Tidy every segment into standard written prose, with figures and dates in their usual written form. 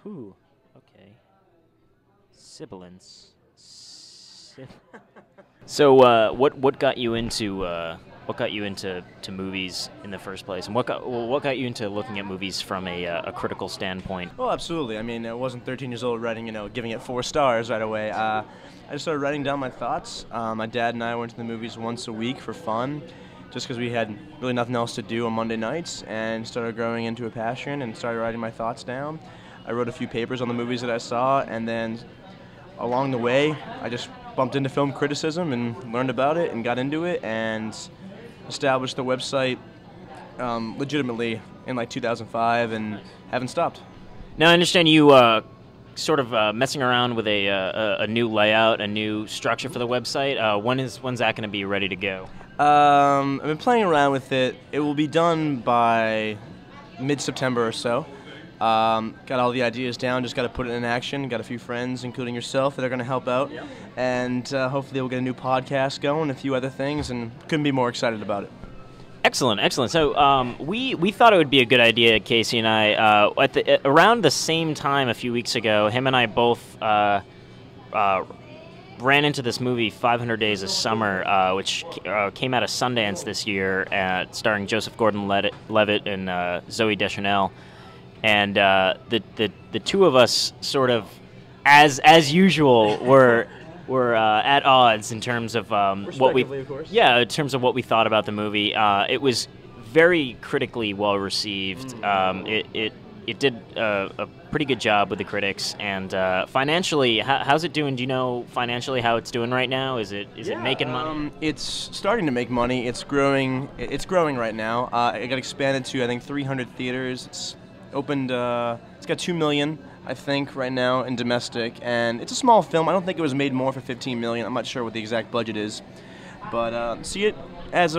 Whew. Okay. Sibilance. So, what got you into to movies in the first place, and what got you into looking at movies from a critical standpoint? Well, absolutely. I mean, I wasn't 13 years old writing, giving it 4 stars right away. I just started writing down my thoughts. My dad and I went to the movies once a week for fun, just because we had really nothing else to do on Monday nights, and started growing into a passion and started writing my thoughts down. I wrote a few papers on the movies that I saw, and then along the way, I just bumped into film criticism and learned about it and got into it and established the website legitimately in like 2005 and haven't stopped. Now, I understand you sort of messing around with a new layout, a new structure for the website. When's that going to be ready to go? I've been playing around with it. It will be done by mid-September or so. Got all the ideas down, just got to put it in action. Got a few friends, including yourself, that are going to help out. Yep. And hopefully we'll get a new podcast going, a few other things, and couldn't be more excited about it. Excellent, excellent. So we thought it would be a good idea, Casey and I, around the same time a few weeks ago, him and I both ran into this movie, 500 Days of Summer, which came out of Sundance this year, starring Joseph Gordon-Levitt and Zooey Deschanel. And the two of us sort of, as usual, were at odds in terms of what we, of course. Yeah, in terms of what we thought about the movie. It was very critically well received. It did a pretty good job with the critics, and financially, how's it doing? Do you know financially how it's doing right now? Is it making money? It's starting to make money. It's growing. It's growing right now. It got expanded to, I think, 300 theaters. It's opened. It's got 2 million, I think, right now in domestic, and it's a small film. I don't think it was made more for 15 million. I'm not sure what the exact budget is, but see it as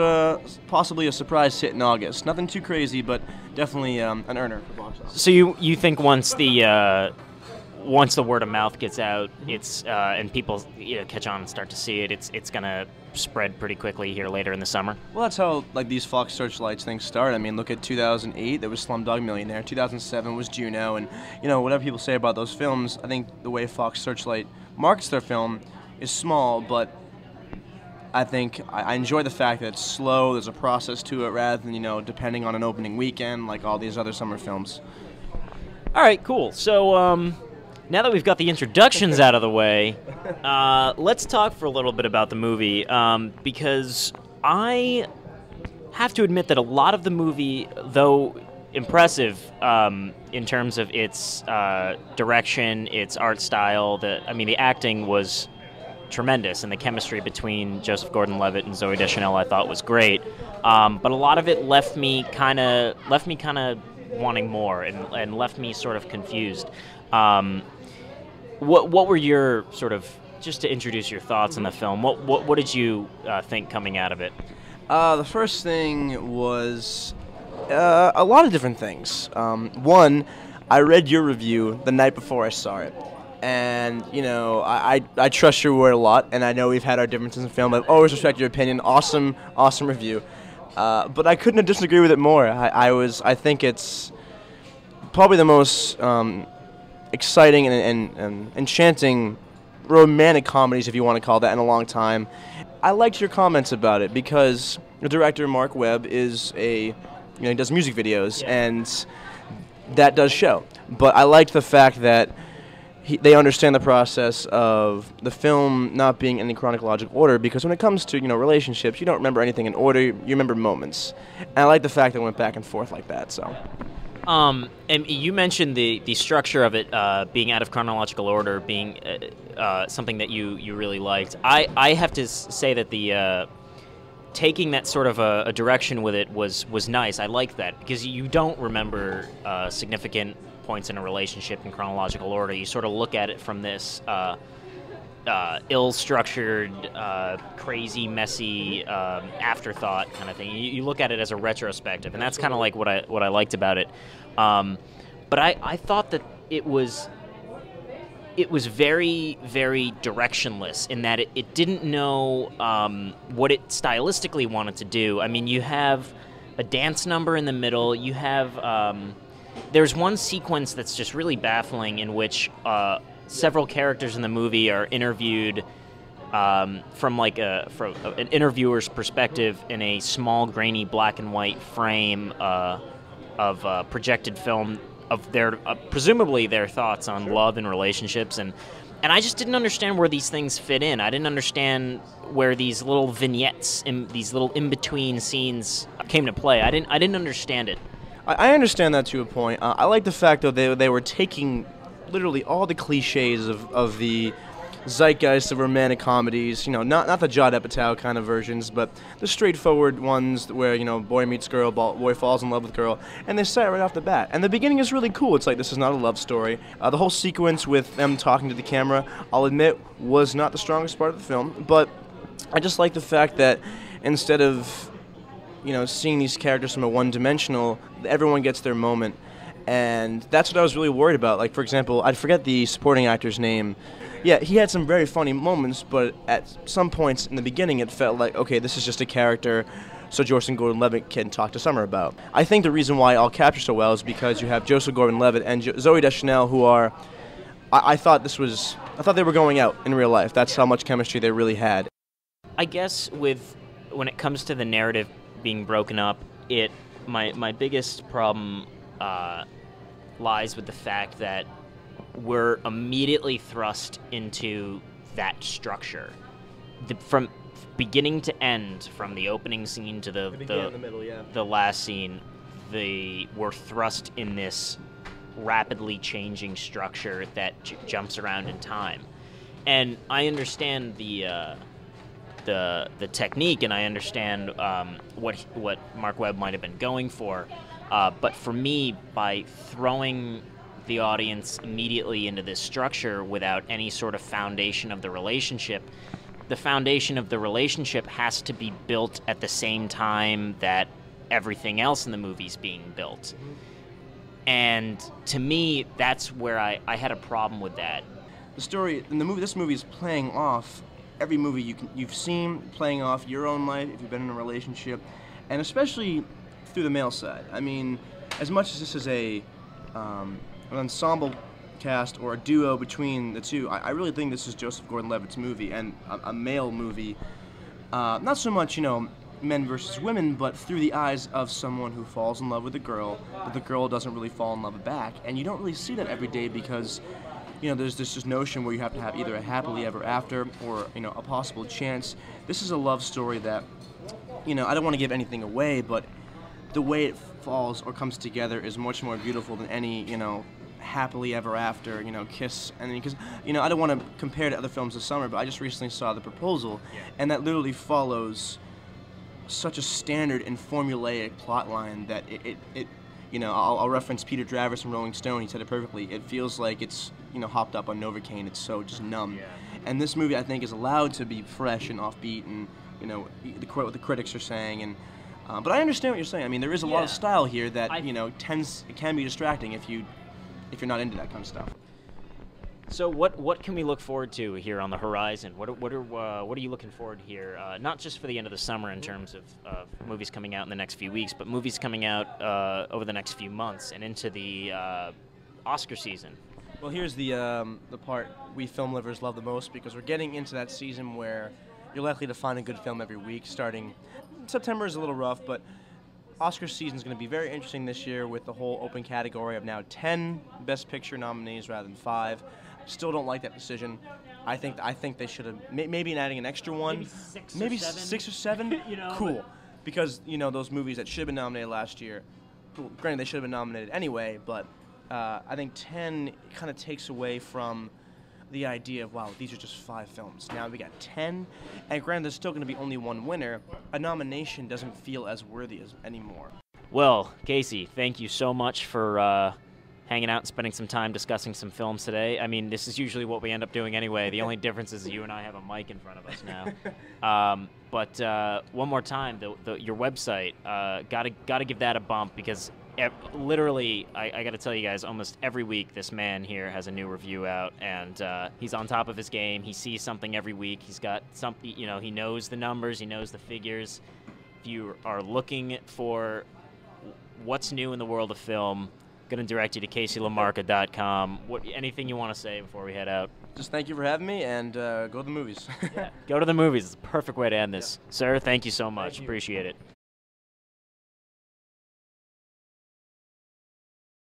possibly a surprise hit in August. Nothing too crazy, but definitely an earner for box office. So you think once the word of mouth gets out, it's and people catch on and start to see it, it's gonna spread pretty quickly here later in the summer? Well, that's how these Fox Searchlights things start. I mean, look at 2008, there was Slumdog Millionaire. 2007 was Juno, and whatever people say about those films, I think the way Fox Searchlight markets their film is small, but I think I enjoy the fact that it's slow. There's a process to it rather than depending on an opening weekend like all these other summer films. All right, cool. So now that we've got the introductions out of the way, let's talk for a little bit about the movie, because I have to admit that a lot of the movie, though impressive in terms of its direction, its art style, the acting was tremendous, and the chemistry between Joseph Gordon-Levitt and Zooey Deschanel I thought was great. But a lot of it left me kind of wanting more, and left me sort of confused. What were your sort of, just to introduce your thoughts on the film, what did you think coming out of it? The first thing was a lot of different things. One, I read your review the night before I saw it. And, I trust your word a lot, and I know we've had our differences in film. I've always respected your opinion. Awesome review. But I couldn't disagree with it more. I think it's probably the most exciting and enchanting romantic comedies, if you want to call that, in a long time. I liked your comments about it because the director, Mark Webb, is he does music videos, and that does show. But I liked the fact that they understand the process of the film not being in any chronological order, because when it comes to relationships, you don't remember anything in order, you remember moments. And I like the fact that it went back and forth like that. So and you mentioned the structure of it being out of chronological order, being something that you really liked. I have to say that the taking that sort of a direction with it was nice. I liked that, because you don't remember significant points in a relationship in chronological order. You sort of look at it from this ill-structured, crazy, messy afterthought kind of thing. You look at it as a retrospective, and that's kind of like what I liked about it. But I thought that it was very, very directionless in that it didn't know what it stylistically wanted to do. I mean, you have a dance number in the middle. You have there's one sequence that's just really baffling in which several characters in the movie are interviewed from an interviewer's perspective in a small, grainy, black and white frame of projected film of their presumably their thoughts on love and relationships, and I just didn't understand where these things fit in. I didn't understand where these little vignettes and these little in-between scenes came to play. I didn't understand it. I understand that to a point. I like the fact that they were taking literally all the cliches of the zeitgeist of romantic comedies, not the Judd Apatow kind of versions, but the straightforward ones where, boy meets girl, boy falls in love with girl, and they say it right off the bat. And the beginning is really cool. It's like, this is not a love story. The whole sequence with them talking to the camera, I'll admit, was not the strongest part of the film, but I just like the fact that instead of, seeing these characters from a one-dimensional, everyone gets their moment. And that's what I was really worried about. Like, for example, I forget the supporting actor's name. Yeah, he had some very funny moments, but at some points in the beginning it felt like, okay, this is just a character so Joseph Gordon-Levitt can talk to Summer about. I think the reason why it all captures so well is because you have Joseph Gordon-Levitt and Zooey Deschanel, who are, I thought they were going out in real life. That's how much chemistry they really had. I guess when it comes to the narrative being broken up, my biggest problem lies with the fact that we're immediately thrust into that structure. From beginning to end, from the opening scene to the middle, yeah. The last scene, we're thrust in this rapidly changing structure that jumps around in time. And I understand the technique, and I understand what Mark Webb might have been going for. But for me, by throwing the audience immediately into this structure without any sort of foundation of the relationship has to be built at the same time that everything else in the movie's being built. And to me, that's where I had a problem with that. The story in this movie is playing off every movie you've seen, playing off your own life if you've been in a relationship, and especially through the male side. I mean, as much as this is an ensemble cast or a duo between the two, I really think this is Joseph Gordon-Levitt's movie, and a male movie. Not so much, men versus women, but through the eyes of someone who falls in love with a girl, but the girl doesn't really fall in love back. And you don't really see that every day because, there's this notion where you have to have either a happily ever after or, a possible chance. This is a love story that, I don't want to give anything away, but the way it falls or comes together is much more beautiful than any, happily ever after, kiss. And because, I don't want to compare to other films this summer, but I just recently saw The Proposal, and that literally follows such a standard and formulaic plot line that it I'll reference Peter Travers from Rolling Stone. He said it perfectly. It feels like it's, hopped up on Novocaine. It's so just numb. Yeah. And this movie, I think, is allowed to be fresh and offbeat, and what the critics are saying. And but I understand what you're saying. I mean, there is a lot of style here that it can be distracting if you're not into that kind of stuff. So what can we look forward to here on the horizon? What are you looking forward to here? Not just for the end of the summer in terms of movies coming out in the next few weeks, but movies coming out over the next few months and into the Oscar season. Well, here's the part we film lovers love the most, because we're getting into that season where you're likely to find a good film every week. Starting September is a little rough, but Oscar season is going to be very interesting this year with the whole open category of now 10 Best Picture nominees rather than 5. Still don't like that decision. I think they should have maybe adding an extra one, maybe six or seven. Cool, because those movies that should have been nominated last year. Granted, they should have been nominated anyway, but I think 10 kind of takes away from the idea of, wow, these are just 5 films. Now we got 10, and granted, there's still going to be only one winner. A nomination doesn't feel as worthy anymore. Well, Casey, thank you so much for hanging out and spending some time discussing some films today. I mean, this is usually what we end up doing anyway. The only difference is you and I have a mic in front of us now. But one more time, your website, gotta give that a bump, because literally, I got to tell you guys, almost every week this man here has a new review out, and he's on top of his game. He sees something every week. He's got something, he knows the numbers, he knows the figures. If you are looking for what's new in the world of film, going to direct you to CaseyLaMarca.com. Anything you want to say before we head out? Just thank you for having me, and go to the movies. Go to the movies. It's the perfect way to end this. Sir, thank you so much. Appreciate it.